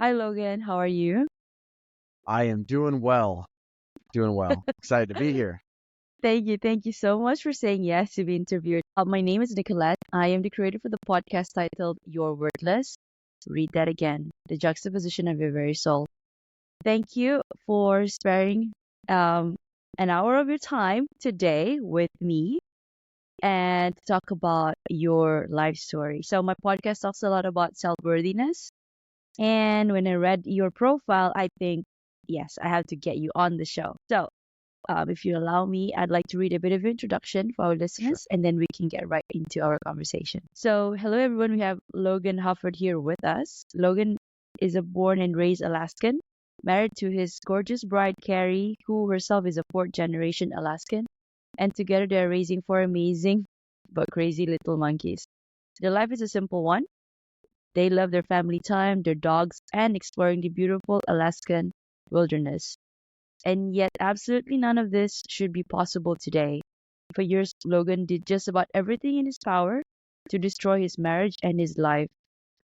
Hi, Logan. How are you? I am doing well. Doing well. Excited to be here. Thank you. Thank you so much for saying yes to be interviewed. My name is Nicolette. I am the creator for the podcast titled You're Worthless. Read that again. The juxtaposition of your very soul. Thank you for sparing um, an hour of your time today with me and to talk about your life story. So, my podcast talks a lot about self worthiness. And when I read your profile, I think, yes, I have to get you on the show. So, if you allow me, I'd like to read a bit of introduction for our Sure. listeners, and then we can get right into our conversation. So, hello everyone. We have Logan Hufford here with us. Logan is a born and raised Alaskan, married to his gorgeous bride Carrie, who herself is a fourth generation Alaskan, and together they're raising four amazing but crazy little monkeys. Their life is a simple one. They love their family time, their dogs, and exploring the beautiful Alaskan wilderness. And yet, absolutely none of this should be possible today. For years, Logan did just about everything in his power to destroy his marriage and his life.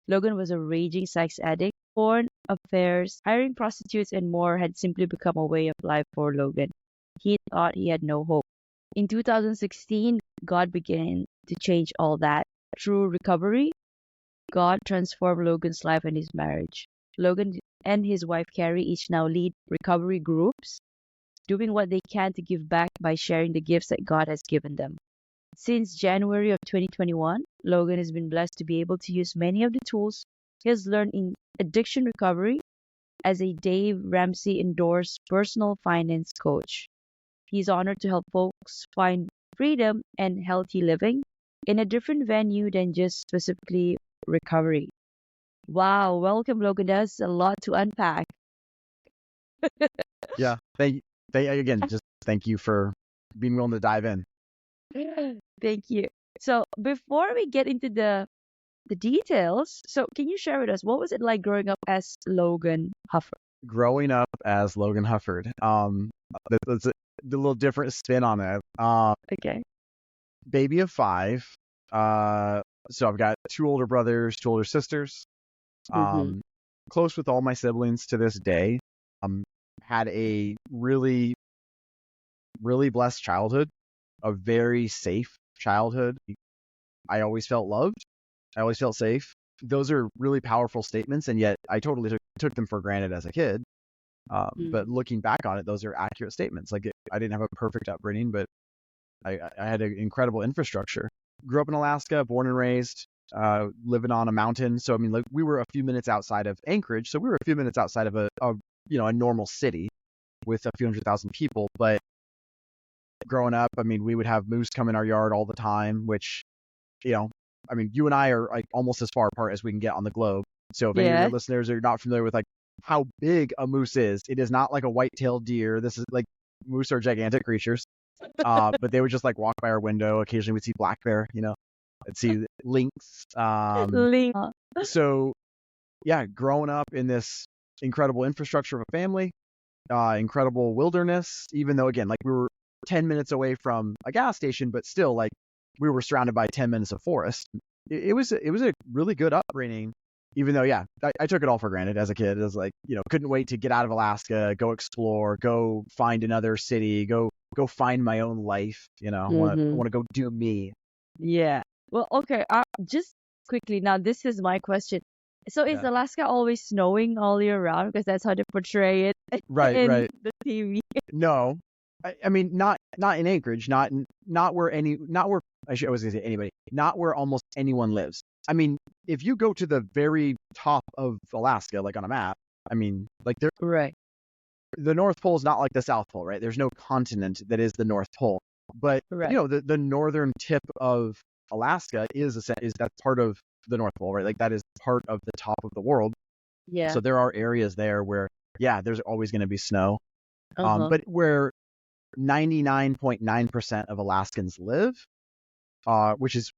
Logan was a raging sex addict. Porn, affairs, hiring prostitutes, and more had simply become a way of life for Logan. He thought he had no hope. In 2016, God began to change all that. Through recovery, God transformed Logan's life and his marriage. Logan and his wife Carrie each now lead recovery groups, doing what they can to give back by sharing the gifts that God has given them. Since January of 2021, Logan has been blessed to be able to use many of the tools he has learned in addiction recovery as a Dave Ramsey endorsed personal finance coach. He's honored to help folks find freedom and healthy living in a different venue than just specifically recovery. Wow, welcome, Logan. There's a lot to unpack. Yeah. Just thank you for being willing to dive in. Thank you. So before we get into the details, so can you share with us what was it like growing up as Logan Huffer? Growing up as Logan Hufford, that's a little different spin on it. Okay. Baby of five. So I've got two older brothers, two older sisters. Mm-hmm. Um, Close with all my siblings to this day. Had a really, really blessed childhood, a very safe childhood. I always felt loved. I always felt safe. Those are really powerful statements, and yet I totally took them for granted as a kid. But looking back on it, those are accurate statements. I didn't have a perfect upbringing, but I had an incredible infrastructure. Grew up in Alaska, born and raised, living on a mountain. So I mean, like we were a few minutes outside of Anchorage, so we were a few minutes outside of a normal city with a few 100,000 people. But growing up, I mean, we would have moose come in our yard all the time, which, I mean, you and I are like almost as far apart as we can get on the globe. So if any of your Yes. listeners are not familiar with like how big a moose is, it is not like a white-tailed deer. This is like moose are gigantic creatures. But they would just like walk by our window. Occasionally we'd see black bear, I'd see lynx. Ling. So yeah, growing up in this incredible infrastructure of a family, incredible wilderness, even though again, like we were 10 minutes away from a gas station, but still like we were surrounded by 10 minutes of forest. It was a really good upbringing, even though, yeah, I took it all for granted as a kid. It was like, couldn't wait to get out of Alaska, go explore, go find another city, go find my own life. I Mm-hmm. want to go do me. Yeah. Well, okay. Just quickly now, this is my question. So is Yeah. Alaska always snowing all year round? Because that's how they portray it Right, in right. the TV. No, I mean not in Anchorage, not where I was gonna say anybody, not where almost anyone lives. I mean, if you go to the very top of Alaska, like on a map, I mean, like Right. the North Pole is not like the South Pole, right? There's no continent that is the North Pole, but Right. the northern tip of Alaska is that part of the North Pole, right? Like that is part of the top of the world. Yeah. So there are areas there where, yeah, there's always going to be snow. Uh-huh. But where 99.9% of Alaskans live, which is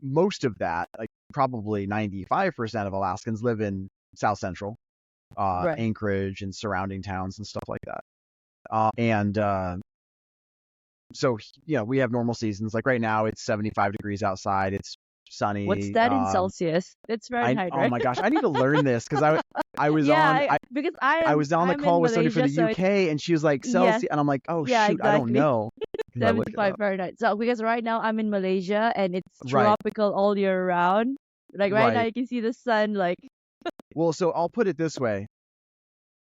most of that, like probably 95% of Alaskans live in South Central, Right. Anchorage and surrounding towns and stuff like that. And so, we have normal seasons. Like right now, it's 75 degrees outside. It's What's sunny. that in Celsius? It's Fahrenheit, Oh right? my gosh, I need to learn this because I was Yeah, on because I was on the I'm in call with somebody from Malaysia, the so UK, and she was like yes, Celsius, and I'm like, oh yeah, shoot, I don't exactly. know. Because I look it 75 up. Fahrenheit. So because right now I'm in Malaysia and it's Right, tropical all year round. Like right now right. you can see the sun like Well, so I'll put it this way.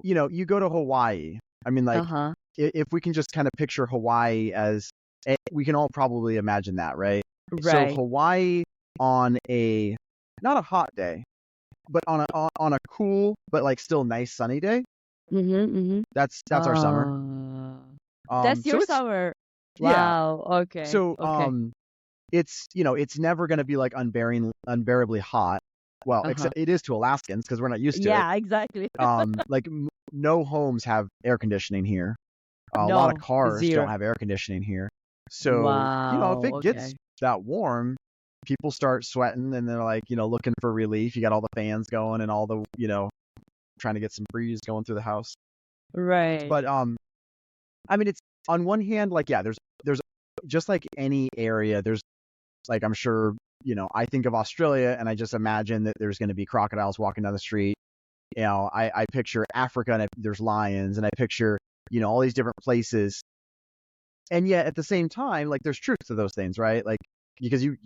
You go to Hawaii. I mean, like, uh-huh. if we can just kind of picture Hawaii as, we can all probably imagine that, right? So Right. Hawaii on a, not a hot day, but on a cool but like still nice sunny day, Mm-hmm. Mm-hmm. that's our summer. That's your So it's, summer. yeah. Wow. Okay. So Okay. it's never going to be like unbearably hot. Well, Uh-huh. except it is to Alaskans because we're not used to it. Yeah, exactly. Like no homes have air conditioning here. A lot of No, cars don't zero. have air conditioning here. So, if Wow. it gets Okay. that warm, people start sweating and they're like, looking for relief. You got all the fans going and all the, trying to get some breeze going through the house. Right. But I mean, it's on one hand, like, yeah, there's just like any area, there's like, I'm sure, I think of Australia and I just imagine that there's going to be crocodiles walking down the street. I picture Africa and there's lions, and I picture, all these different places. And yet at the same time, like, there's truth to those things, right? Like, because you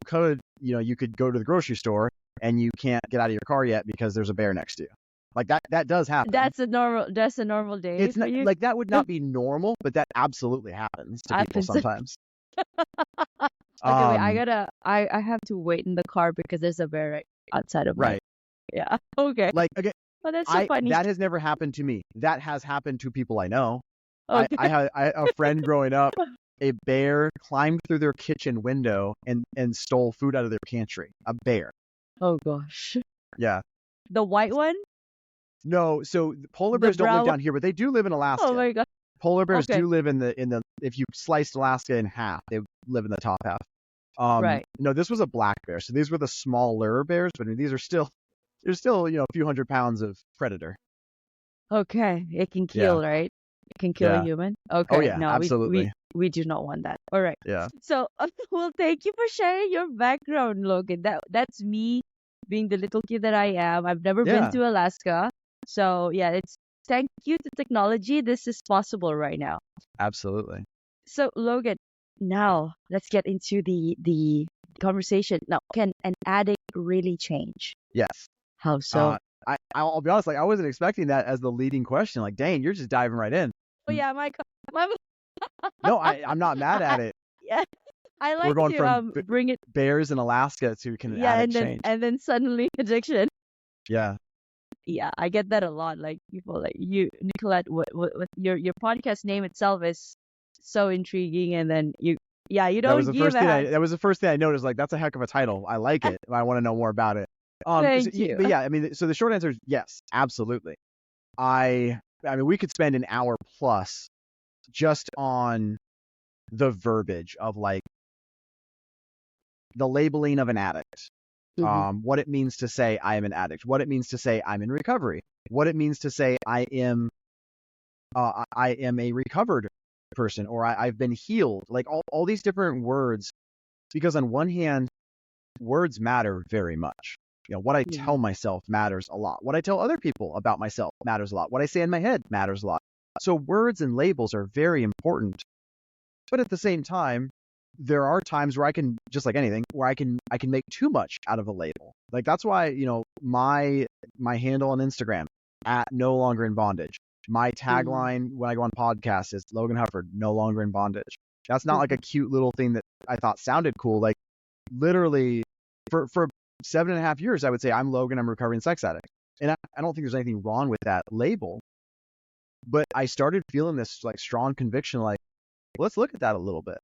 could, you could go to the grocery store and you can't get out of your car yet because there's a bear next to you. Like that does happen. That's a normal day It's for not you? like that would not be normal, but that absolutely happens to people Happens. sometimes. Okay, wait, Um, I have to wait in the car because there's a bear right outside of my right. yeah. Okay. Like, again, Oh, that's so funny. that has never happened to me. That has happened to people I know. I Okay. had a friend growing up. A bear climbed through their kitchen window and stole food out of their pantry. A bear. Oh gosh. Yeah. The white one? No, so polar The bears don't live brown one? down here, but they do live in Oh Alaska. my god. Polar bears Okay. do live in the if you sliced Alaska in half, they live in the top half. Right. No, this was a black bear. So these were the smaller bears, but I mean, these are still there's still, a few hundred pounds of predator. Okay. It can Yeah. kill, right? It can kill a Yeah. human. Oh Okay. yeah, No, absolutely. we do not want that. All right. Yeah. So, well, thank you for sharing your background, Logan. That's me being the little kid that I am. I've never been Yeah, to Alaska. So, yeah, it's thank you to technology. This is possible right now. absolutely. So, Logan, now let's get into the conversation. Now, can an addict really change? Yes. How so? Uh I'll be honest, like, I wasn't expecting that as the leading question. Like, dang, you're just diving right in. Oh Mm, yeah, my No, I'm not mad at it. yeah, I We're like going to from bring it bears in Alaska to can an yeah, addict change? and then suddenly addiction. Yeah. Yeah, I get that a lot. Like people like you, Nicolette. What your podcast name itself is so intriguing, and then you That was don't the give first a thing heck. that was the first thing I noticed. Like, that's a heck of a title. I like it. I want to know more about it. Thank you. But yeah, I mean, so the short answer is yes, absolutely. I mean, we could spend an hour plus just on the verbiage of, like, the labeling of an addict. Hmm. What it means to say I am an addict. What it means to say I'm in recovery. What it means to say I am a recovered person, or I've been healed. Like, all these different words, because on one hand, words matter very much. What I Yeah. tell myself matters a lot. What I tell other people about myself matters a lot. What I say in my head matters a lot. So words and labels are very important. But at the same time, there are times where I can, just like anything, where I can make too much out of a label. Like, that's why, my handle on Instagram, at no longer in bondage. My Mm-hmm. tagline when I go on podcasts is Logan Hufford, no longer in bondage. That's not like Mm-hmm. a cute little thing that I thought sounded cool. Like, literally, for 7.5 years, I would say I'm Logan, I'm a recovering sex addict. And I don't think there's anything wrong with that label. But I started feeling this, like, strong conviction, like, let's look at that a little bit.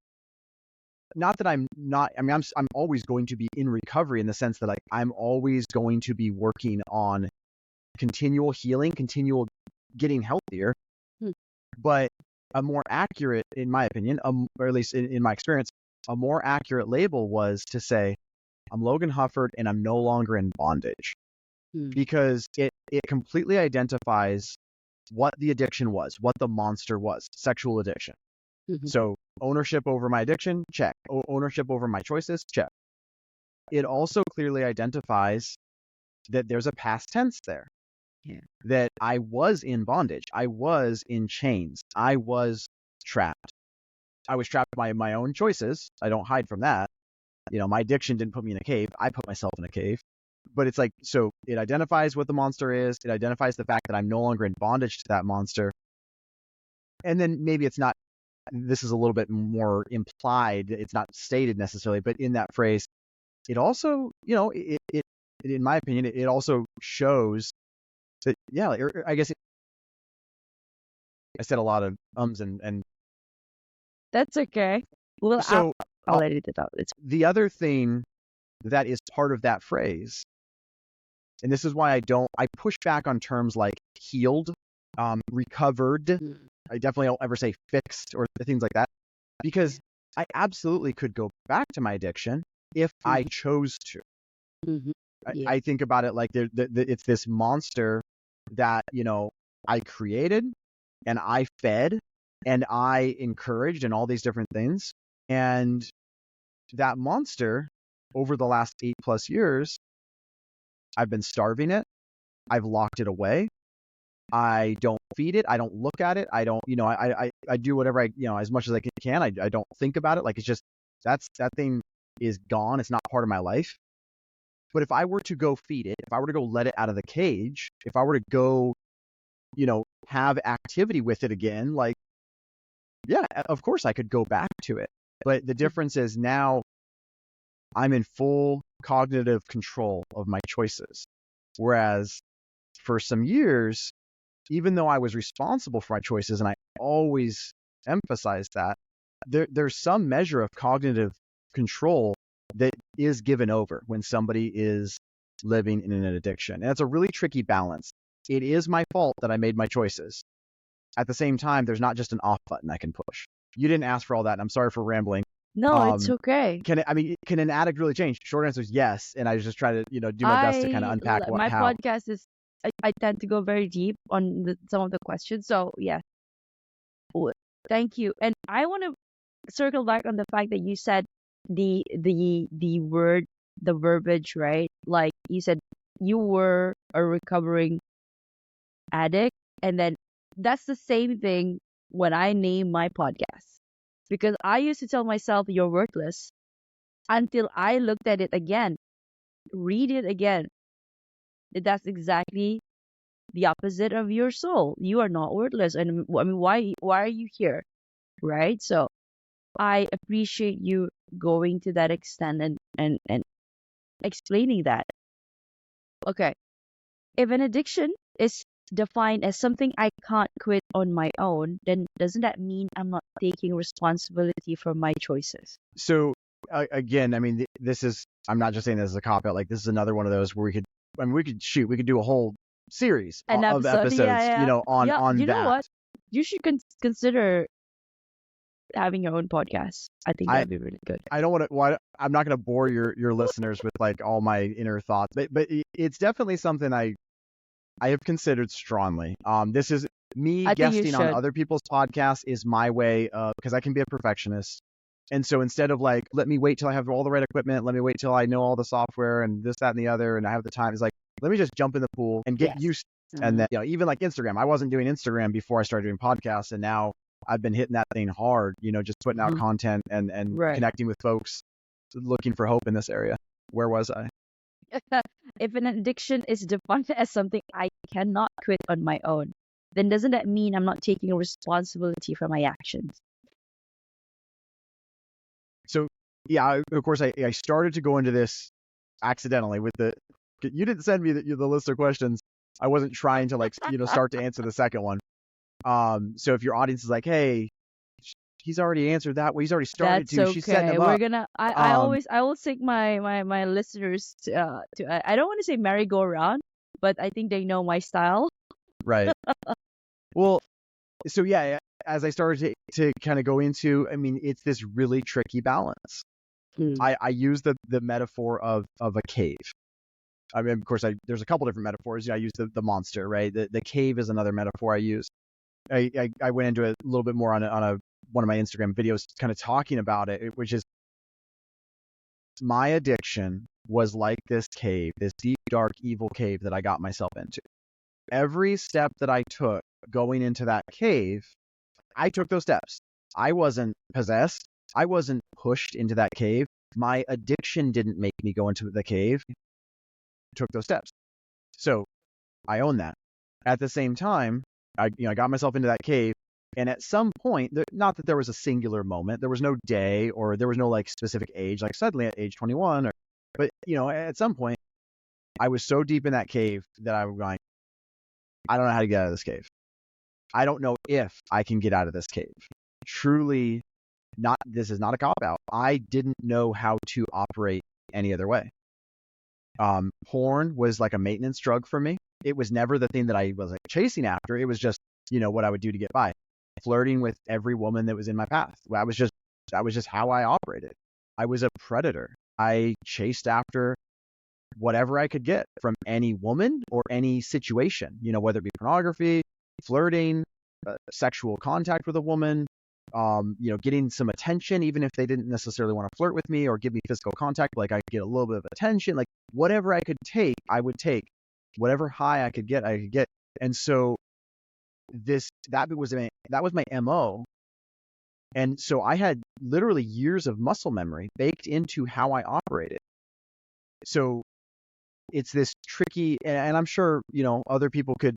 Not that I'm not, I mean, I'm always going to be in recovery in the sense that, like, I'm always going to be working on continual healing, continual getting healthier. Mm-hmm. But a more accurate, in my opinion, or at least in my experience, a more accurate label was to say, I'm Logan Hufford and I'm no longer in bondage, because it completely identifies what the addiction was, what the monster was, sexual addiction. Mm-hmm. So ownership over my addiction, check. Ownership over my choices, check. it also clearly identifies that there's a past tense there. Yeah. That I was in bondage. I was in chains. I was trapped. I was trapped by my own choices. I don't hide from that. My addiction didn't put me in a cave. I put myself in a cave. But it's like, so it identifies what the monster is. It identifies the fact that I'm no longer in bondage to that monster. And then maybe it's not, this is a little bit more implied. It's not stated necessarily, but in that phrase, it also, it in my opinion, it also shows that, yeah, I guess I said a lot of ums and That's okay. Well, so I'll edit it out. It's the other thing that is part of that phrase, and this is why I push back on terms like healed, recovered. I definitely don't ever say fixed or things like that, because I absolutely could go back to my addiction if I chose to. Yeah. I think about it like it's this monster that, I created and I fed and I encouraged and all these different things. And that monster, over the last 8+ years, I've been starving it. I've locked it away. I don't feed it. I don't look at it. I don't, I do whatever as much as I can. I don't think about it. Like, it's just, that thing is gone. It's not part of my life. But if I were to go feed it, if I were to go let it out of the cage, if I were to go, have activity with it again, like, yeah, of course I could go back to it. But the difference is now I'm in full cognitive control of my choices. Whereas for some years, even though I was responsible for my choices, and I always emphasize that, there's some measure of cognitive control that is given over when somebody is living in an addiction. And it's a really tricky balance. It is my fault that I made my choices. At the same time, there's not just an off button I can push. You didn't ask for all that, and I'm sorry for rambling. No, it's okay. Can an addict really change? Short answer is yes, and I just try to do my best to kind of unpack how. Podcast is I tend to go very deep on some of the questions. So yeah, thank you. And I want to circle back on the fact that you said the word, the verbiage, right? Like you said you were a recovering addict, and then that's the same thing when I name my podcast. Because I used to tell myself you're worthless until I looked at it again, read it again. That's exactly the opposite of your soul. You are not worthless. And I mean, why are you here? Right? So I appreciate you going to that extent and explaining that. Okay. If an addiction is defined as something I can't quit on my own, then doesn't that mean I'm not taking responsibility for my choices? So again, I mean, this is, I'm not just saying this as a cop out. Like, this is another one of those where we could do a whole series An of episode, episodes, yeah. on You know that. what? You should consider having your own podcast. I think that'd be really good. I don't want to. I'm not going to bore your listeners with like all my inner thoughts, but it's definitely something I have considered strongly. This is me guesting on other people's podcasts is my way of, because I can be a perfectionist. And so instead of like, let me wait till I have all the right equipment, let me wait till I know all the software and this, that, and the other, and I have the time, it's like, let me just jump in the pool and get used. And then, even like Instagram, I wasn't doing Instagram before I started doing podcasts, and now I've been hitting that thing hard, just putting out content and connecting with folks looking for hope in this area. Where was I? If an addiction is defined as something I cannot quit on my own, then doesn't that mean I'm not taking responsibility for my actions? So, yeah, of course, I started to go into this accidentally with you didn't send me the list of questions. I wasn't trying to like, start to answer the second one. So if your audience is like, hey, he's already answered that. Well, he's already started That's okay. She's setting him We're up. gonna. I will take my listeners to. I don't want to say merry-go-round, but I think they know my style. Right. Well, so yeah, as I started to kind of go into, I mean, it's this really tricky balance. I use the metaphor of a cave. I mean, of course, there's a couple different metaphors. I use the monster, right? The cave is another metaphor I use. I went into it a little bit more on one of my Instagram videos, kind of talking about it, which is my addiction was like this cave, this deep, dark, evil cave that I got myself into. Every step that I took going into that cave, I took those steps. I wasn't possessed. I wasn't pushed into that cave. My addiction didn't make me go into the cave. I took those steps. So I own that. At the same time, I got myself into that cave. And at some point, not that there was a singular moment, there was no day or there was no like specific age, like suddenly at age 21, but at some point, I was so deep in that cave that I was going, I don't know how to get out of this cave. I don't know if I can get out of this cave. Truly, this is not a cop out. I didn't know how to operate any other way. Porn was like a maintenance drug for me. It was never the thing that I was like chasing after. It was just, what I would do to get by. Flirting with every woman that was in my path. That was just how I operated. I was a predator. I chased after whatever I could get from any woman or any situation, whether it be pornography, flirting, sexual contact with a woman, getting some attention, even if they didn't necessarily want to flirt with me or give me physical contact, like I could get a little bit of attention, like whatever I could take, I would take. Whatever high I could get, I could get. And so that was my MO. And so I had literally years of muscle memory baked into how I operated. So it's this tricky, and I'm sure, other people could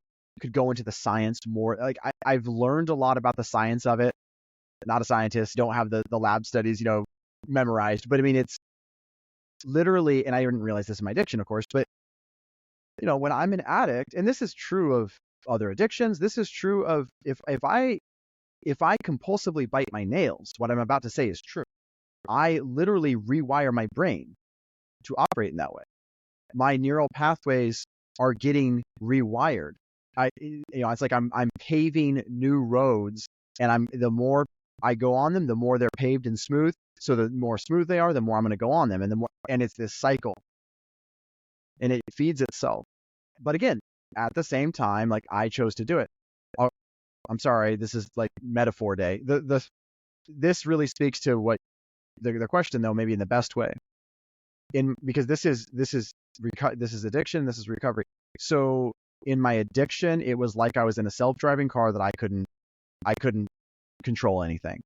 go into the science more. Like I've learned a lot about the science of it. Not a scientist, don't have the lab studies, memorized. But I mean, it's literally, and I didn't realize this in my addiction, of course, but when I'm an addict, and this is true of other addictions, this is true of if I compulsively bite my nails, what I'm about to say is true. I literally rewire my brain to operate in that way. My neural pathways are getting rewired. It's like I'm paving new roads, and the more I go on them, the more they're paved and smooth. So the more smooth they are, the more I'm going to go on them, and it's this cycle, and it feeds itself. But again, at the same time, like I chose to do it. I'm sorry, this is like metaphor day. This really speaks to what the question, though, maybe in the best way. Because this is addiction, this is recovery. So in my addiction, it was like I was in a self-driving car that I couldn't control anything.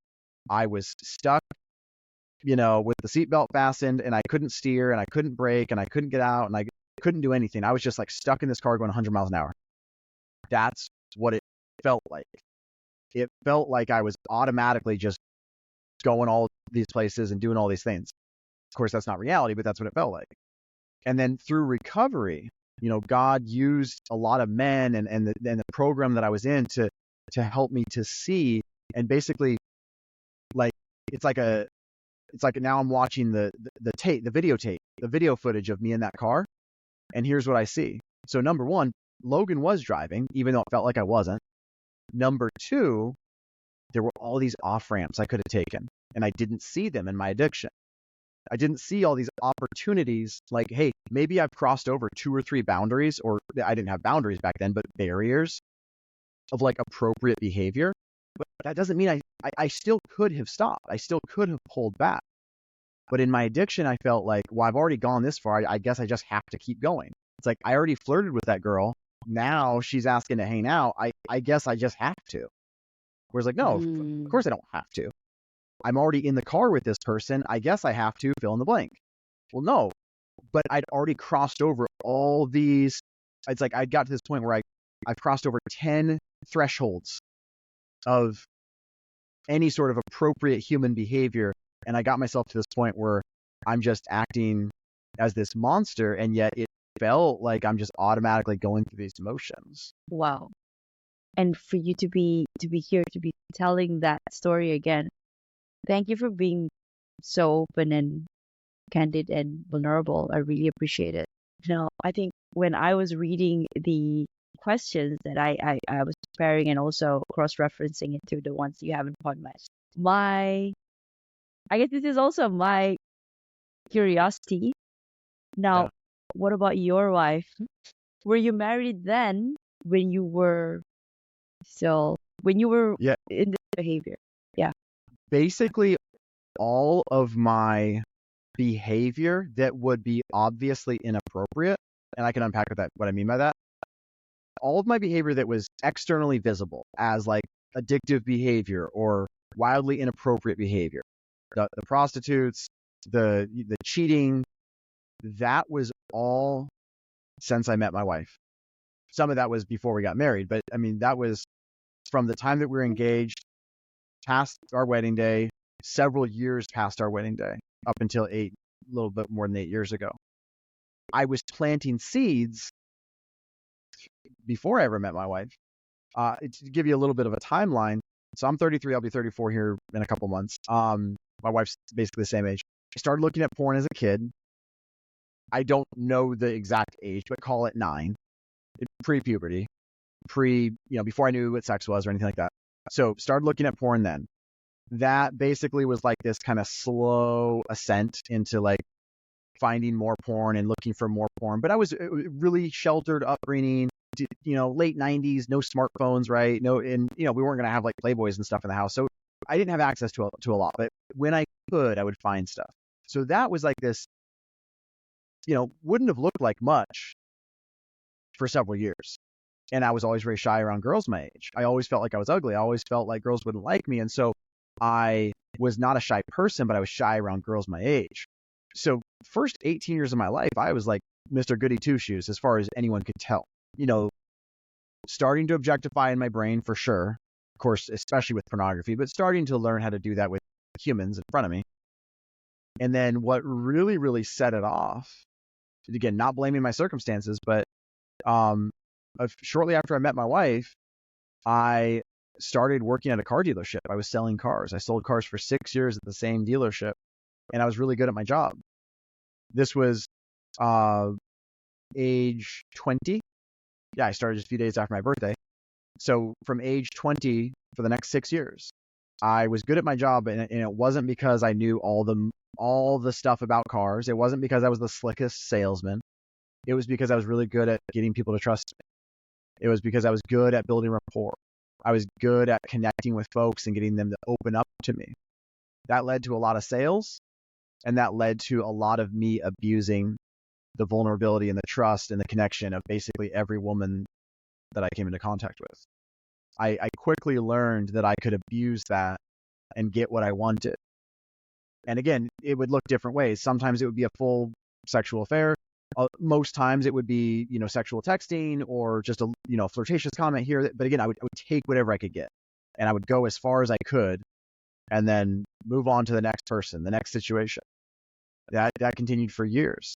I was stuck, with the seatbelt fastened, and I couldn't steer, and I couldn't brake, and I couldn't get out, and I couldn't do anything. I was just like stuck in this car going 100 miles an hour. That's what it felt like. It felt like I was automatically just going all these places and doing all these things. Of course, that's not reality, but that's what it felt like. And then through recovery, God used a lot of men and the program that I was in to help me to see, and basically, like it's like now I'm watching the video footage of me in that car, and here's what I see. So number one, Logan was driving, even though it felt like I wasn't. Number two, there were all these off ramps I could have taken, and I didn't see them in my addiction. I didn't see all these opportunities like, hey, maybe I've crossed over 2 or 3 boundaries, or I didn't have boundaries back then, but barriers of like appropriate behavior. But that doesn't mean I still could have stopped. I still could have pulled back. But in my addiction, I felt like, well, I've already gone this far. I guess I just have to keep going. It's like I already flirted with that girl. Now she's asking to hang out. I guess I just have to. Whereas like, no, of course I don't have to. I'm already in the car with this person. I guess I have to fill in the blank. Well, no, but I'd already crossed over all these. It's like I got to this point where I've crossed over 10 thresholds of any sort of appropriate human behavior. And I got myself to this point where I'm just acting as this monster. And yet it felt like I'm just automatically going through these motions. Wow. And for you to be here, to be telling that story again, thank you for being so open and candid and vulnerable. I really appreciate it. I think when I was reading the questions that I was preparing and also cross-referencing it to the ones you have in PodMatch, I guess this is also my curiosity. Now, Yeah. What about your wife? Were you married then when you were Yeah. in this behavior? Yeah. Basically, all of my behavior that would be obviously inappropriate, and I can unpack what I mean by that. All of my behavior that was externally visible as like addictive behavior or wildly inappropriate behavior, the prostitutes, the cheating, that was all since I met my wife. Some of that was before we got married, but I mean, that was from the time that we were engaged past our wedding day, several years past our wedding day, up until a little bit more than 8 years ago. I was planting seeds before I ever met my wife. To give you a little bit of a timeline, so I'm 33, I'll be 34 here in a couple months. My wife's basically the same age. I started looking at porn as a kid. I don't know the exact age, but call it 9, pre-puberty, before I knew what sex was or anything like that. So started looking at porn then. That basically was like this kind of slow ascent into like finding more porn and looking for more porn. But I was really sheltered upbringing, late 90s, no smartphones, right? And we weren't going to have like Playboys and stuff in the house. So I didn't have access to a lot, but when I could, I would find stuff. So that was like this, wouldn't have looked like much for several years. And I was always very shy around girls my age. I always felt like I was ugly. I always felt like girls wouldn't like me. And so I was not a shy person, but I was shy around girls my age. So first 18 years of my life, I was like Mr. Goody Two-Shoes as far as anyone could tell. Starting to objectify in my brain for sure. Of course, especially with pornography, but starting to learn how to do that with humans in front of me. And then what really, really set it off, again, not blaming my circumstances, but shortly after I met my wife, I started working at a car dealership. I was selling cars. I sold cars for 6 years at the same dealership, and I was really good at my job. This was age 20. Yeah, I started just a few days after my birthday. So from age 20 for the next 6 years, I was good at my job, and it wasn't because I knew all the stuff about cars. It wasn't because I was the slickest salesman. It was because I was really good at getting people to trust me. It was because I was good at building rapport. I was good at connecting with folks and getting them to open up to me. That led to a lot of sales, and that led to a lot of me abusing the vulnerability and the trust and the connection of basically every woman that I came into contact with. I quickly learned that I could abuse that and get what I wanted. And again, it would look different ways. Sometimes it would be a full sexual affair. Most times it would be, sexual texting or just a, flirtatious comment here. But again, I would take whatever I could get, and I would go as far as I could and then move on to the next person, the next situation. That continued for years.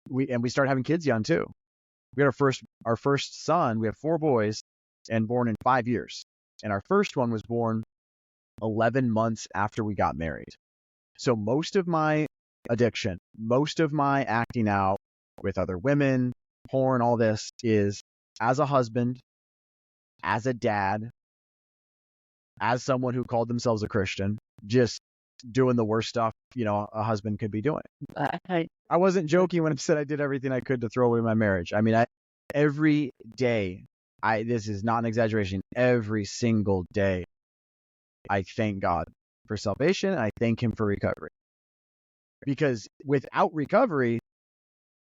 We started having kids young too. We had our first son. We have 4 boys and born in 5 years. And our first one was born 11 months after we got married. So most of my addiction, most of my acting out with other women, porn, all this is as a husband, as a dad, as someone who called themselves a Christian, just doing the worst stuff, a husband could be doing. I wasn't joking when I said I did everything I could to throw away my marriage. I mean, every day, this is not an exaggeration, every single day, I thank God for salvation. I thank him for recovery. Because without recovery,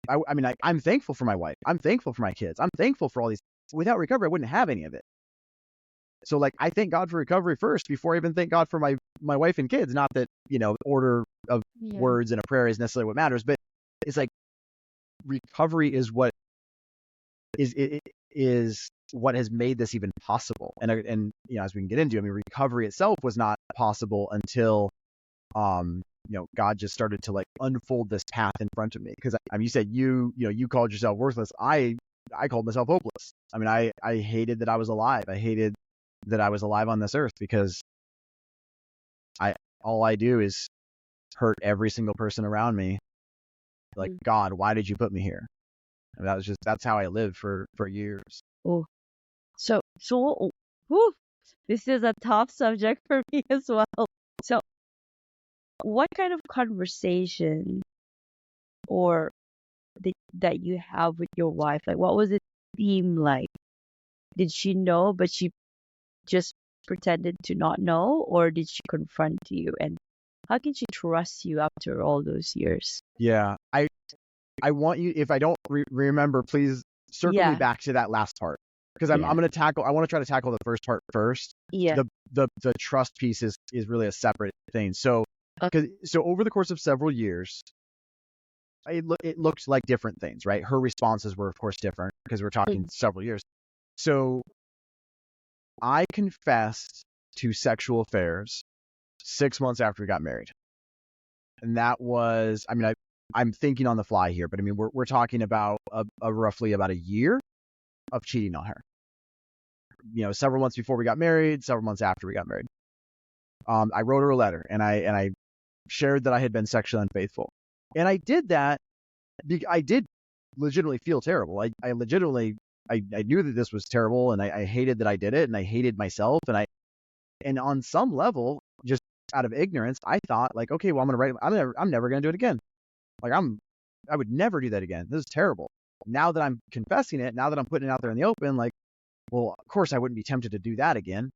I'm thankful for my wife. I'm thankful for my kids. I'm thankful for all these. Without recovery, I wouldn't have any of it. So I thank God for recovery first before I even thank God for my wife and kids. Not that, order of words in a prayer is necessarily what matters, but it's like recovery is what is what has made this even possible. And as we can get into, recovery itself was not possible until God just started to unfold this path in front of me. Because you said you called yourself worthless. I called myself hopeless. I hated that I was alive. I hated that I was alive on this earth because all I do is hurt every single person around me. God, why did you put me here? And that's how I lived for years. Oh, so whew, this is a tough subject for me as well. So what kind of conversation or that you have with your wife? What was it theme like? Did she know, but she just pretended to not know, or did she confront you? And How can she trust you after all those years? Yeah. I want you, if I don't remember, please circle me Yeah, back to that last part, because I'm yeah, going to tackle, I want to try to tackle the first part first. yeah. The trust piece is really a separate thing. So, so over the course of several years, it looked like different things, right? Her responses were, of course, different because we're talking Mhm. several years. So I confessed to sexual affairs 6 months after we got married. And that was, I mean, I'm thinking on the fly here, but I mean, we're talking about a roughly about a year of cheating on her. Several months before we got married, several months after we got married. I wrote her a letter, and I shared that I had been sexually unfaithful, and I did that. I did legitimately feel terrible. I legitimately, I knew that this was terrible, and I hated that I did it, and I hated myself, and on some level, just out of ignorance, I thought like, okay, well, I'm gonna write. I'm never gonna do it again. Like I would never do that again. This is terrible. Now that I'm confessing it, now that I'm putting it out there in the open, like, well, of course I wouldn't be tempted to do that again.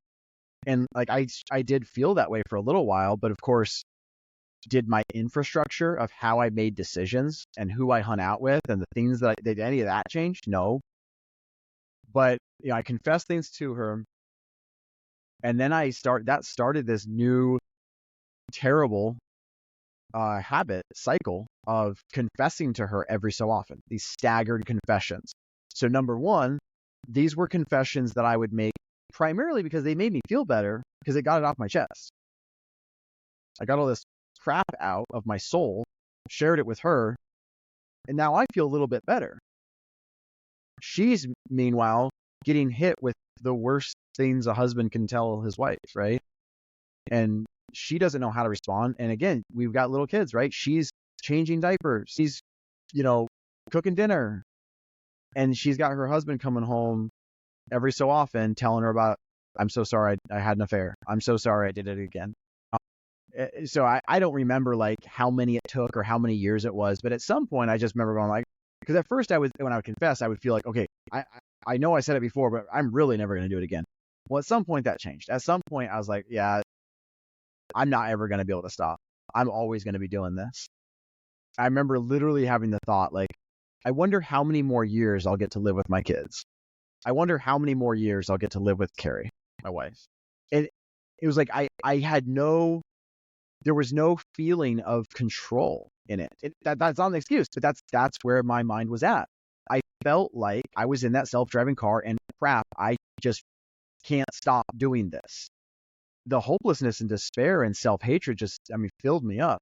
And like I did feel that way for a little while, but of course, did my infrastructure of how I made decisions and who I hung out with and the things that did any of that change? No. But I confessed things to her, and then that started this new terrible habit cycle of confessing to her every so often, these staggered confessions. So number one, these were confessions that I would make primarily because they made me feel better, because it got it off my chest. I got all this crap out of my soul, shared it with her, and now I feel a little bit better. She's meanwhile getting hit with the worst things a husband can tell his wife, right? And she doesn't know how to respond. And again, we've got little kids, right? She's changing diapers. She's, cooking dinner. And she's got her husband coming home every so often telling her about, I'm so sorry I had an affair. I'm so sorry I did it again. So I don't remember like how many it took or how many years it was. But at some point, I just remember going like, because at first when I would confess, I would feel like, okay, I know I said it before, but I'm really never going to do it again. Well, at some point that changed. At some point, I was like, yeah, I'm not ever going to be able to stop. I'm always going to be doing this. I remember literally having the thought, like, I wonder how many more years I'll get to live with my kids. I wonder how many more years I'll get to live with Carrie, my wife. And it was like there was no feeling of control in it. That's not an excuse, but that's where my mind was at. I felt like I was in that self-driving car and crap, I just can't stop doing this. The hopelessness and despair and self-hatred just, filled me up.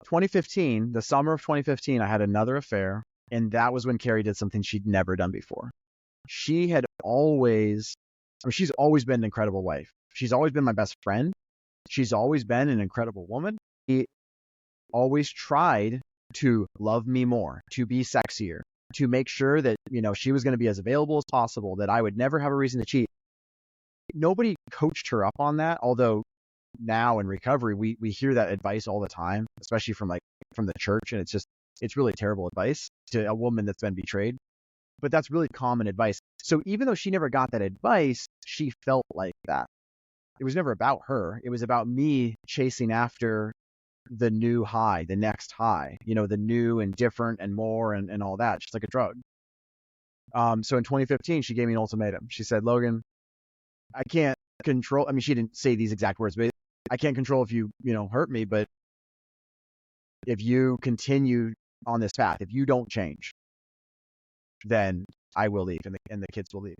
2015, the summer of 2015, I had another affair, and that was when Carrie did something she'd never done before. She had always, she's always been an incredible wife. She's always been my best friend. She's always been an incredible woman. She always tried to love me more, to be sexier, to make sure that, she was going to be as available as possible, that I would never have a reason to cheat. Nobody coached her up on that, although now in recovery, we hear that advice all the time, especially from the church. And it's really terrible advice to a woman that's been betrayed, but that's really common advice. So even though she never got that advice, she felt like that. It was never about her. It was about me chasing after the new high, the next high, the new and different and more and all that, just like a drug. So in 2015, she gave me an ultimatum. She said, Logan, I can't control, she didn't say these exact words, but I can't control if you, hurt me, but if you continue on this path, if you don't change, then I will leave and the kids will leave.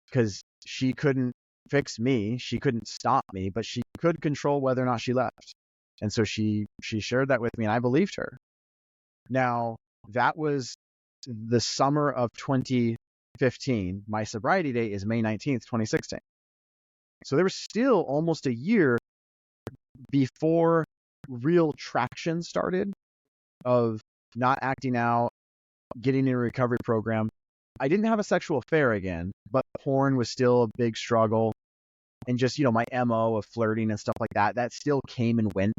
Because she couldn't fix me, she couldn't stop me, but she could control whether or not she left. And so she shared that with me, and I believed her. Now, that was the summer of 2015. My sobriety date is May 19th, 2016. So there was still almost a year before real traction started of not acting out, getting in a recovery program. I didn't have a sexual affair again, but porn was still a big struggle. And just, my MO of flirting and stuff like that still came and went.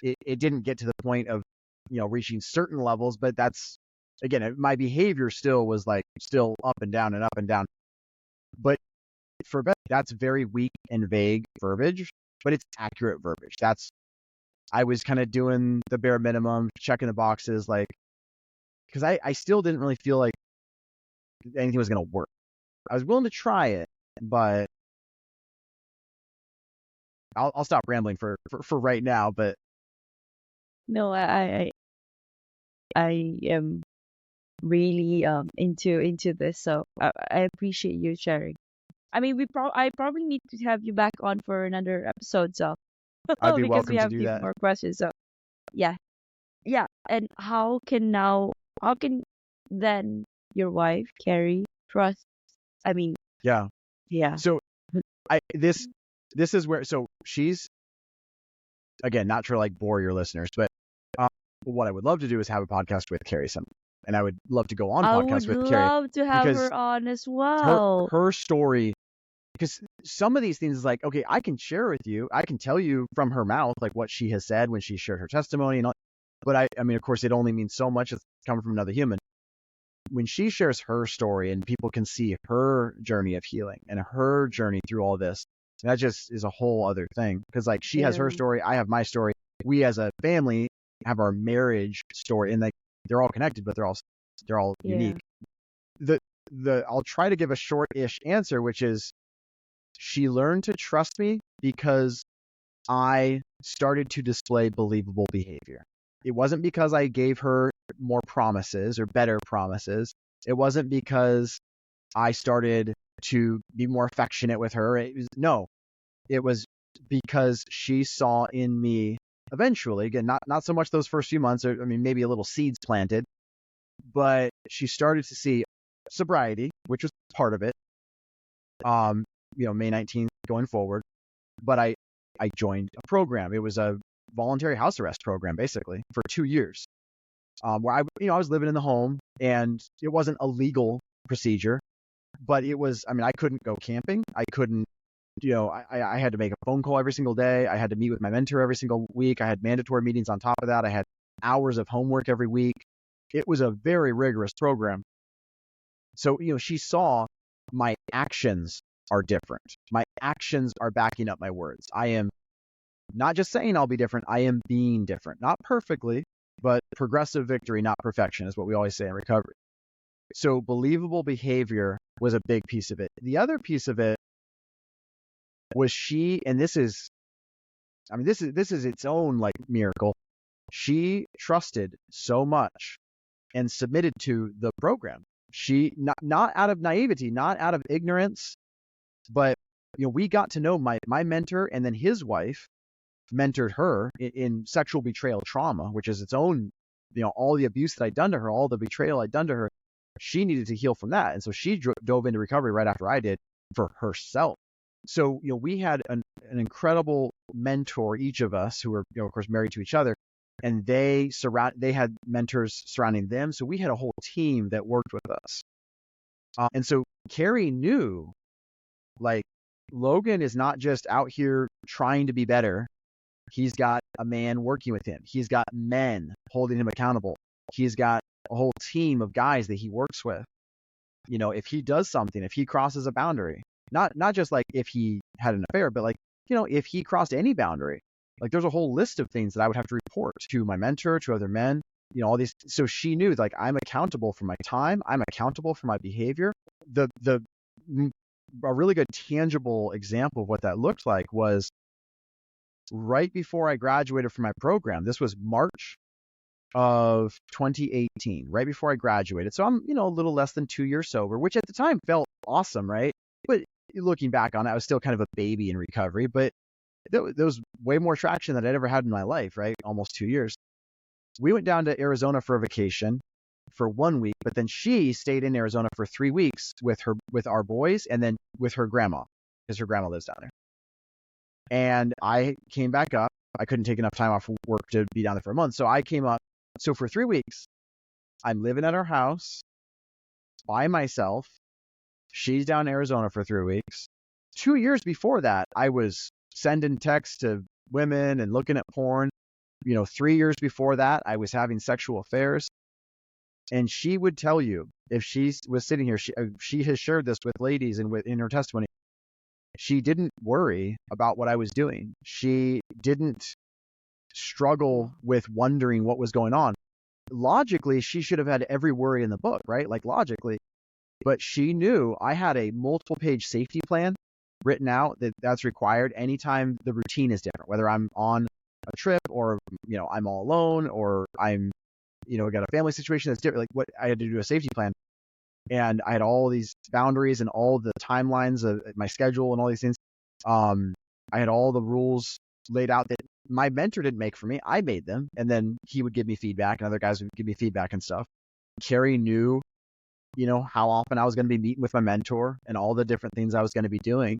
It didn't get to the point of, reaching certain levels, but that's, again, my behavior still was still up and down and up and down. But for Beth, that's very weak and vague verbiage, but it's accurate verbiage. That's I was kind of doing the bare minimum, checking the boxes, like, because I still didn't really feel like anything was going to work. I was willing to try it, but I'll stop rambling for right now. But No, I am really into this, so I appreciate you sharing. I mean, I probably need to have you back on for another episode, so I'd be because we welcome to have do few that. more questions. So yeah, yeah. And how can then your wife Carrie trust? I mean, Yeah. yeah. So this is where, so she's, again, not to like bore your listeners, but um, what I would love to do is have a podcast with Carrie some, and I would love to go on I podcasts would with Carrie love to have because her on as her well. her story, because some of these things is like, okay, I can share with you, I can tell you from her mouth like what she has said when she shared her testimony and all, but I mean, of course, it only means so much. It's coming from another human. When she shares her story and people can see her journey of healing and her journey through all this, that just is a whole other thing. Because like she has her Yeah, story, I have my story. We as a family have our marriage story, and like they're all connected, but they're all yeah, unique. The I'll try to give a short-ish answer, which is she learned to trust me because I started to display believable behavior. It wasn't because I gave her more promises or better promises. It wasn't because I started to be more affectionate with her. No, it was because she saw in me eventually, again, not so much those first few months, or I mean, maybe a little seeds planted, but she started to see sobriety, which was part of it. May 19th going forward, but I joined a program. It was a voluntary house arrest program, basically, for 2 years, where I was living in the home, and it wasn't a legal procedure, but it was. I mean, I couldn't go camping. I couldn't. I had to make a phone call every single day. I had to meet with my mentor every single week. I had mandatory meetings on top of that. I had hours of homework every week. It was a very rigorous program. So, she saw my actions are different. My actions are backing up my words. I am not just saying I'll be different, I am being different. Not perfectly, but progressive victory, not perfection, is what we always say in recovery. So believable behavior was a big piece of it. The other piece of it was and this is its own like miracle. She trusted so much and submitted to the program. She not out of naivety, not out of ignorance, but we got to know my mentor, and then his wife mentored her in sexual betrayal trauma, which is its own, all the abuse that I'd done to her, all the betrayal I'd done to her. She needed to heal from that. And so she dove into recovery right after I did for herself. So, we had an incredible mentor, each of us, who were, of course, married to each other, and they had mentors surrounding them. So we had a whole team that worked with us. And so Carrie knew, like, Logan is not just out here trying to be better. He's got a man working with him. He's got men holding him accountable. He's got a whole team of guys that he works with. If he does something, if he crosses a boundary, not just like if he had an affair, but like, if he crossed any boundary, like there's a whole list of things that I would have to report to my mentor, to other men, all these. So she knew, like, I'm accountable for my time. I'm accountable for my behavior. A really good tangible example of what that looked like was right before I graduated from my program. This was March of 2018, right before I graduated. So I'm, a little less than 2 years sober, which at the time felt awesome, right? But looking back on it, I was still kind of a baby in recovery, but there was way more traction than I'd ever had in my life, right? Almost 2 years. We went down to Arizona for a vacation for 1 week, but then she stayed in Arizona for 3 weeks with our boys, and then with her grandma, because her grandma lives down there. And I came back up. I couldn't take enough time off work to be down there for a month. So I came up. So for 3 weeks, I'm living at her house by myself. She's down in Arizona for 3 weeks. 2 years before that, I was sending texts to women and looking at porn. 3 years before that, I was having sexual affairs. And she would tell you, if she was sitting here, she has shared this with ladies and in her testimony. She didn't worry about what I was doing. She didn't struggle with wondering what was going on. Logically, she should have had every worry in the book, right? Like logically, but she knew I had a multiple page safety plan written out that's required anytime the routine is different, whether I'm on a trip or, I'm all alone or I'm, got a family situation that's different. Like what I had to do a safety plan, and I had all these boundaries and all the timelines of my schedule and all these things. I had all the rules laid out that my mentor didn't make for me. I made them, and then he would give me feedback, and other guys would give me feedback and stuff. Carrie knew, how often I was going to be meeting with my mentor and all the different things I was going to be doing.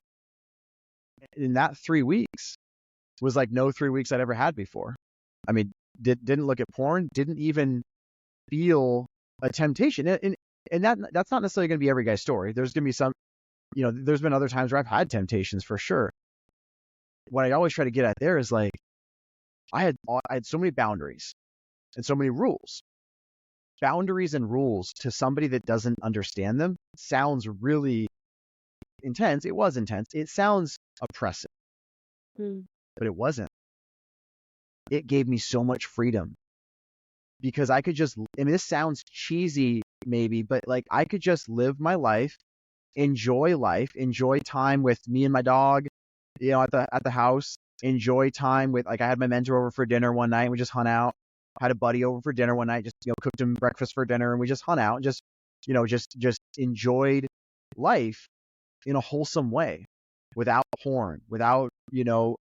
In that 3 weeks was like no 3 weeks I'd ever had before. I mean, didn't look at porn, didn't even feel a temptation. And that's not necessarily going to be every guy's story. There's going to be some, there's been other times where I've had temptations for sure. What I always try to get at there is like, I had so many boundaries and so many rules. Boundaries and rules to somebody that doesn't understand them sounds really intense. It was intense. It sounds oppressive, but it wasn't. It gave me so much freedom because I could just, this sounds cheesy maybe, but like I could just live my life, enjoy time with me and my dog, at the house, enjoy time with, like, I had my mentor over for dinner one night and we just hung out. Had a buddy over for dinner one night, just, cooked him breakfast for dinner and we just hung out and just enjoyed life in a wholesome way, without porn, without,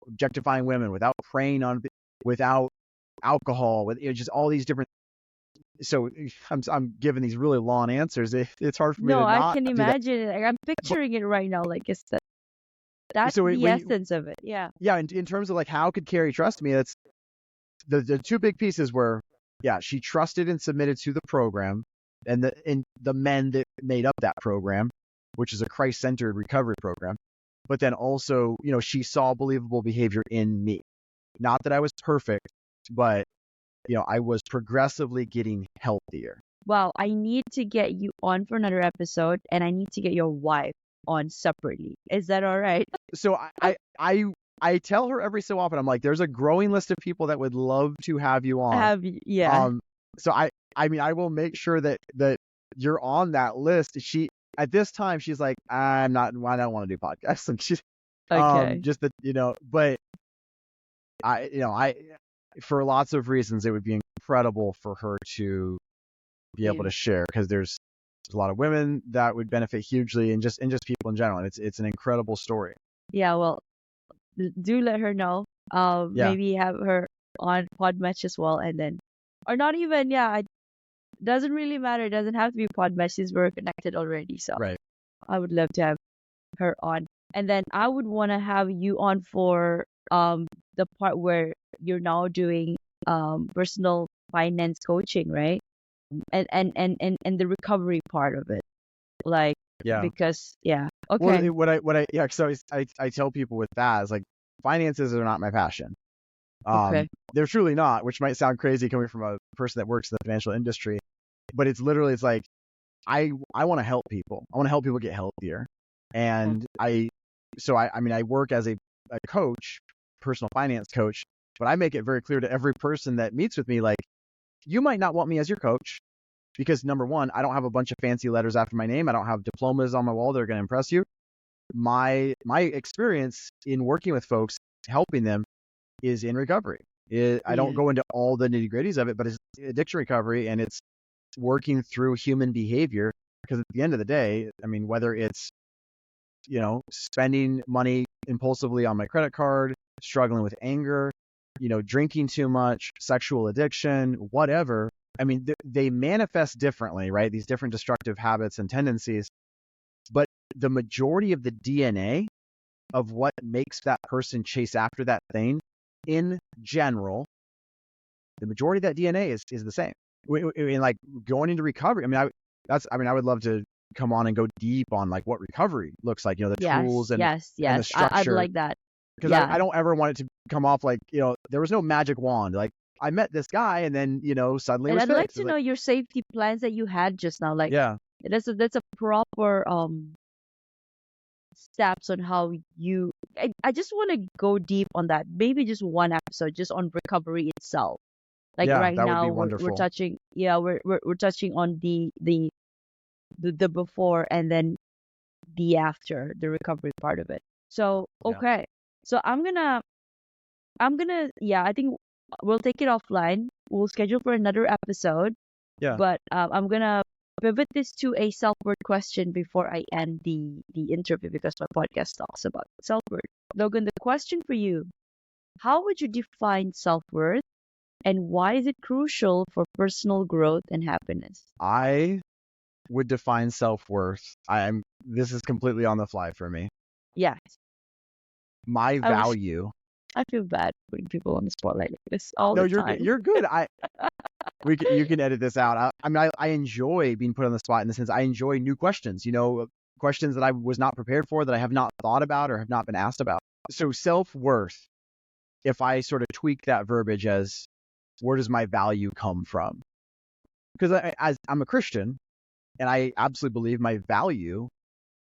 objectifying women, without preying on, without alcohol, with just all these different. So I'm giving these really long answers. It's hard for me to No, I not can do that. imagine it. Like, I'm picturing it right now. Like it's that's So the essence of it. Yeah. Yeah, in terms of like how could Carrie trust me, that's the two big pieces were, yeah, she trusted and submitted to the program and the men that made up that program, which is a Christ-centered recovery program. But then also, she saw believable behavior in me. Not that I was perfect, but I was progressively getting healthier. Wow, I need to get you on for another episode, and I need to get your wife on separately. Is that all right? So I tell her every so often, I'm like, there's a growing list of people that would love to have you on. Yeah. So I will make sure that you're on that list. She, at this time, she's like, I don't want to do podcasts. And she's, Okay. just that, but I, for lots of reasons, it would be incredible for her to be able to share, because there's a lot of women that would benefit hugely, and just people in general. And it's an incredible story. Yeah, well, do let her know. Yeah. Maybe have her on Podmatch as well, and then, or not even. Yeah, it doesn't really matter. It doesn't have to be Podmatch since we're connected already. So Right. I would love to have her on, and then I would want to have you on for the part where you're now doing personal finance coaching, right? And the recovery part of it, like, Yeah. because okay. Well, so I tell people with that is like, finances are not my passion. Okay. They're truly not, which might sound crazy coming from a person that works in the financial industry, but it's like I want to help people. I want to help people get healthier, and I work as a coach, personal finance coach, but I make it very clear to every person that meets with me, like, you might not want me as your coach because, number one, I don't have a bunch of fancy letters after my name. I don't have diplomas on my wall that are going to impress you. My experience in working with folks, helping them, is in recovery. I don't go into all the nitty gritties of it, but it's addiction recovery, and it's working through human behavior. Because at the end of the day, whether it's, spending money impulsively on my credit card, struggling with anger, drinking too much, sexual addiction, whatever. They manifest differently, right? These different destructive habits and tendencies. But the majority of the DNA of what makes that person chase after that thing, in general, the majority of that DNA is the same. In like going into recovery, I would love to come on and go deep on like what recovery looks like, the tools and the structure. I'd like that. Because I don't ever want it to come off like, there was no magic wand. Like, I met this guy and then, suddenly And it was I'd like to know your safety plans that you had just now. Like, yeah, that's a proper steps on how you. I just want to go deep on that. Maybe just one episode, just on recovery itself. Like Yeah, right that would now, be we're wonderful. touching. Yeah, we're touching on the before and then the after, the recovery part of it. So Yeah. okay, so I'm gonna yeah, I think we'll take it offline. We'll schedule for another episode, Yeah. but I'm gonna pivot this to a self-worth question before I end the interview because my podcast talks about self-worth. Logan, the question for you: how would you define self-worth, and why is it crucial for personal growth and happiness? I would define self-worth. This is completely on the fly for me. Yeah, My I was value. I feel bad putting people on the spotlight like this all No, the you're good. time. You're good. You can edit this out. I mean, I enjoy being put on the spot in the sense I enjoy new questions, questions that I was not prepared for, that I have not thought about or have not been asked about. So self-worth, if I sort of tweak that verbiage as where does my value come from? Because I'm a Christian and I absolutely believe my value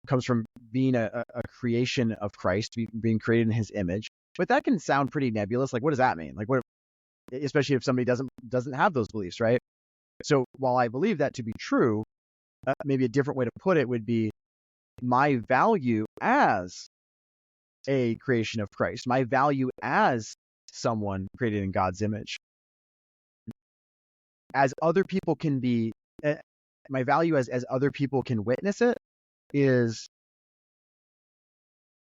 comes from being a creation of Christ, being created in his image. But that can sound pretty nebulous. Like, what does that mean? Like, what, especially if somebody doesn't have those beliefs, right? So while I believe that to be true, maybe a different way to put it would be my value as a creation of Christ, my value as someone created in God's image, as other people can be, my value as other people can witness it is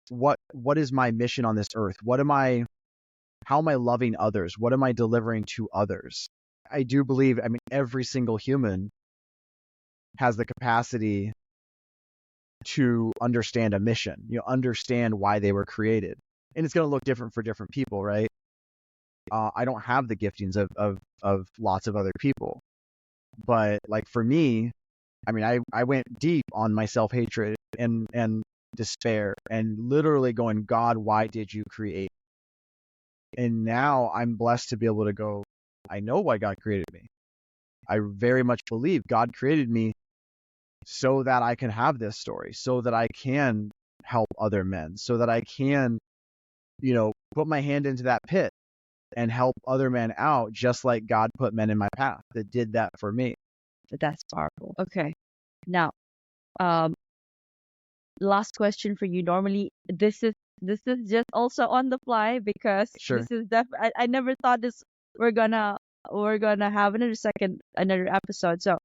what is my mission on this earth? How am I loving others? What am I delivering to others? I do believe, I mean, every single human has the capacity to understand a mission, understand why they were created. And it's going to look different for different people, right? I don't have the giftings of lots of other people. But like for me, I mean, I went deep on my self-hatred and despair and literally going, God, why did you create? And now I'm blessed to be able to go, I know why God created me. I very much believe God created me so that I can have this story, so that I can help other men, so that I can, put my hand into that pit and help other men out, just like God put men in my path that did that for me. That's powerful. Okay. Now, um, last question for you. Normally, this is just also on the fly because Sure. this is I never thought this we're gonna we're gonna have another episode. So,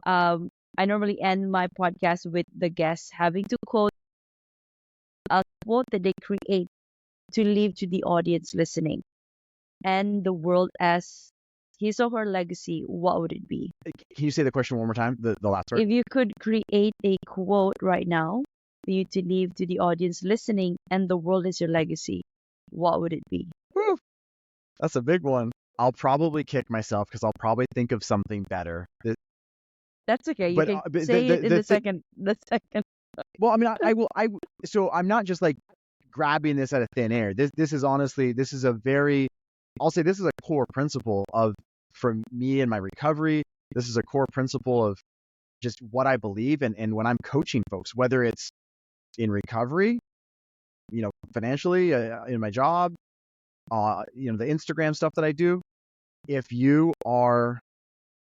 I normally end my podcast with the guests having to quote a quote that they create to leave to the audience listening and the world as his or her legacy. What would it be? Can you say the question one more time? The last part? If you could create a quote right now for you to leave to the audience listening and the world is your legacy, what would it be? Woo, that's a big one. I'll probably kick myself because I'll probably think of something better. That's okay. You But, can but say it in the the thing, second. The second. well, I mean, I will, so I'm not just like grabbing this out of thin air. This is honestly, this is a very, I'll say this is a core principle for me and my recovery. This is a core principle of just what I believe. And when I'm coaching folks, whether it's in recovery, financially, in my job, the Instagram stuff that I do, if you are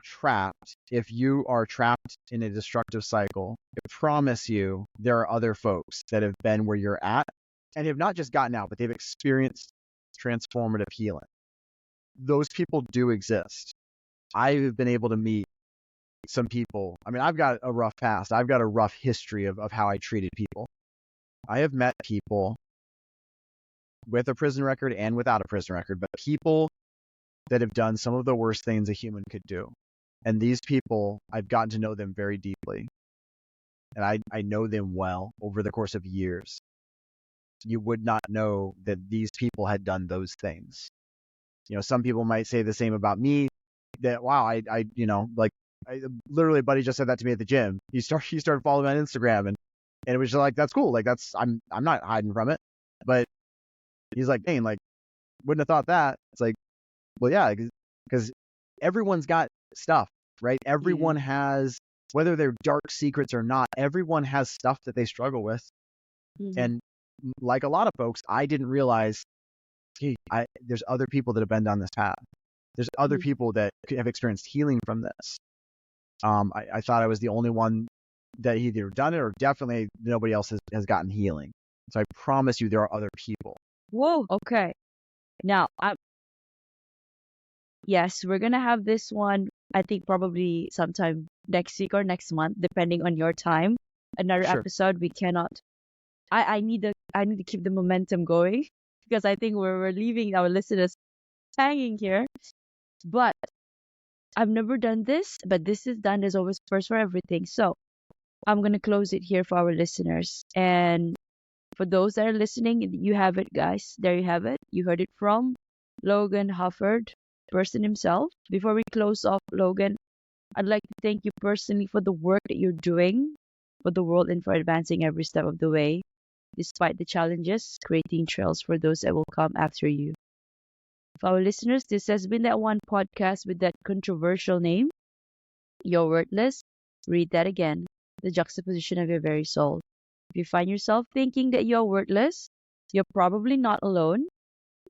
trapped in a destructive cycle, I promise you there are other folks that have been where you're at and have not just gotten out, but they've experienced transformative healing. Those people do exist. I've been able to meet some people. I mean, I've got a rough past. I've got a rough history of how I treated people. I have met people with a prison record and without a prison record, but people that have done some of the worst things a human could do. And these people, I've gotten to know them very deeply. And I know them well over the course of years. You would not know that these people had done those things. Some people might say the same about me, that, wow, literally, a buddy just said that to me at the gym. He started following me on Instagram, and it was just like, that's cool. Like, I'm not hiding from it. But he's like, dang, like, wouldn't have thought that. It's like, well, yeah, because everyone's got stuff, right? Everyone has, whether they're dark secrets or not, everyone has stuff that they struggle with. Mhm. And like a lot of folks, I didn't realize, hey, there's other people that have been down this path. There's other Mhm. people that have experienced healing from this. I thought I was the only one that either done it or definitely nobody else has gotten healing. So I promise you there are other people. Whoa. Okay. Now, yes, we're gonna have this one. I think probably sometime next week or next month, depending on your time. Another Sure. episode. We cannot. I need to keep the momentum going because I think we're leaving our listeners hanging here. But I've never done this, but this is done. There's always first for everything. So I'm gonna close it here for our listeners. And for those that are listening, you have it, guys. There you have it. You heard it from Logan Hufford, person himself. Before we close off, Logan, I'd like to thank you personally for the work that you're doing for the world and for advancing every step of the way, despite the challenges, creating trails for those that will come after you. For our listeners, this has been that one podcast with that controversial name, You're Worthless. Read that again, the juxtaposition of your very soul. If you find yourself thinking that you're worthless, you're probably not alone.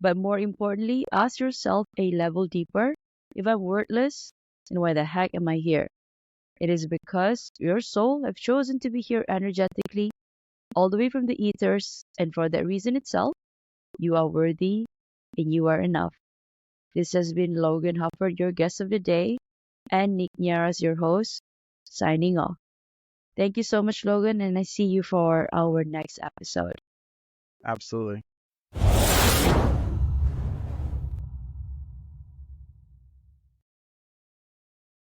But more importantly, ask yourself a level deeper, if I'm worthless, then why the heck am I here? It is because your soul have chosen to be here energetically, all the way from the ethers, and for that reason itself, you are worthy and you are enough. This has been Logan Hufford, your guest of the day, and Nick Niaras, your host, signing off. Thank you so much, Logan, and I see you for our next episode. Absolutely.